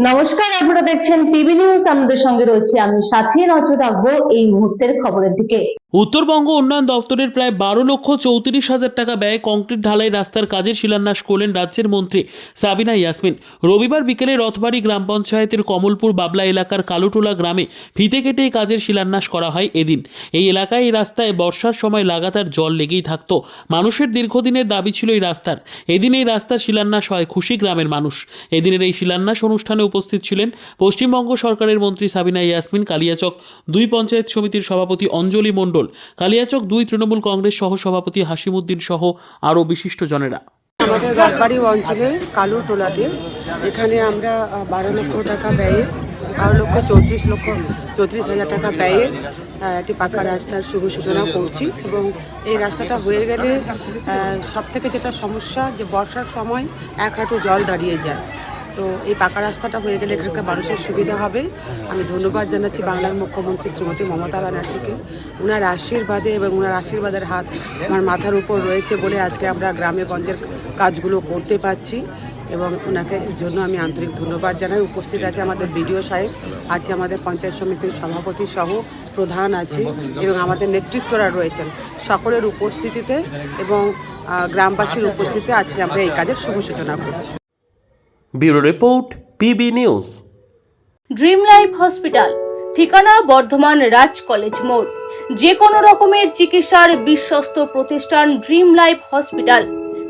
নমস্কার, আপনারা দেখছেন টিভি নিউজ। আমাদের সঙ্গে রয়েছে আমি সাথী। নজর রাখবো এই মুহূর্তের খবরের দিকে। উত্তরবঙ্গ উন্নয়ন দপ্তরের প্রায় 12,34,000 টাকা ব্যয়ে কংক্রিট ঢালাই রাস্তার কাজের শিলান্যাস করলেন রাজ্যের মন্ত্রী সাবিনা ইয়াসমিন। রবিবার বিকেলে রথবাড়ি গ্রাম পঞ্চায়েতের কমলপুর বাবলা এলাকার কালুটোলা গ্রামে ফিতে কেটে এই কাজের শিলান্যাস করা হয় এদিন। এই এলাকায় এই রাস্তায় বর্ষার সময় লাগাতার জল লেগেই থাকতো। মানুষের দীর্ঘদিনের দাবি ছিল এই রাস্তার। এদিন এই রাস্তার শিলান্যাস হয় খুশি গ্রামের মানুষ। এদিনের এই শিলান্যাস অনুষ্ঠানে উপস্থিত ছিলেন পশ্চিমবঙ্গ সরকারের মন্ত্রী সাবিনা ইয়াসমিন, কালিয়াচক 2 পঞ্চায়েত সমিতির সভাপতি অঞ্জলি মণ্ডল, কালিয়াচক 2 তৃণমূল কংগ্রেস সহ সভাপতি হাসিমুদ্দিন সহ আরও বিশিষ্টজনেরা। আমাদের রথবাড়ি অঞ্চলে কালুটোলাতে এখানে আমরা 12 লক্ষ টাকা ব্যয়ে 12,34,34,000 টাকা ব্যয়ে একটি পাকা রাস্তার শুভ সূচনা করছি। এবং এই রাস্তাটা হয়ে গেলে সব থেকে যেটা সমস্যা যে বর্ষার সময় এক হাঁটু জল দাঁড়িয়ে যায়। তো এই পাকা রাস্তাটা হয়ে গেলে এখানকার মানুষের সুবিধা হবে। আমি ধন্যবাদ জানাচ্ছি বাংলার মুখ্যমন্ত্রী শ্রীমতী মমতা ব্যানার্জিকে। ওনার আশীর্বাদে এবং ওনার আশীর্বাদের হাত আমার মাথার উপর রয়েছে বলে আজকে আমরা গ্রামে গঞ্জের কাজগুলো করতে পারছি এবং ওনাকে জন্য আমি আন্তরিক ধন্যবাদ জানাই। উপস্থিত আছে আমাদের বিডিও সাহেব, আছে আমাদের পঞ্চায়েত সমিতির সভাপতি সহ প্রধান আছে এবং আমাদের নেতৃত্বরা রয়েছেন। সকলের উপস্থিতিতে এবং গ্রামবাসীর উপস্থিতিতে আজকে আমরা এই কাজের শুভ সূচনা করছি। Bureau report, PB news. Dream life hospital, ঠিকানা বর্ধমান রাজ কলেজ মোড়। যে কোনো রকমের চিকিৎসার বিশ্বস্ত প্রতিষ্ঠান ড্রিম লাইফ হসপিটাল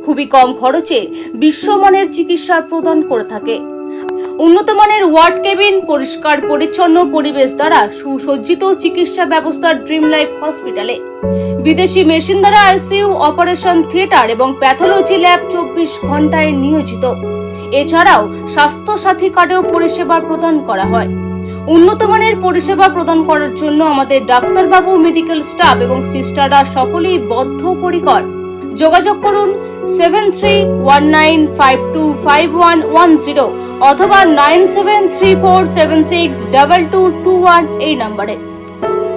খুবই কম খরচে বিশ্বমানের চিকিৎসা প্রদান করে থাকে। উন্নত মানের ওয়ার্ড কেবিন, পরিষ্কার পরিচ্ছন্ন পরিবেশ দ্বারা সুসজ্জিত চিকিৎসা ব্যবস্থা ড্রিম লাইফ হসপিটালে। বিদেশি মেশিন দ্বারা আইসিইউ, অপারেশন থিয়েটার এবং প্যাথোলজি ল্যাব 24 ঘন্টায় নিয়োজিত। এছাড়াও স্বাস্থ্য সাথী কার্ডেও পরিষেবা প্রদান করা হয়। উন্নত মানের পরিষেবা প্রদান করার জন্য আমাদের ডাক্তারবাবু, মেডিকেল স্টাফ এবং সিস্টাররা সকলেই বদ্ধপরিকর। যোগাযোগ করুন 7319525110 অথবা 9734762221 এই নম্বরে।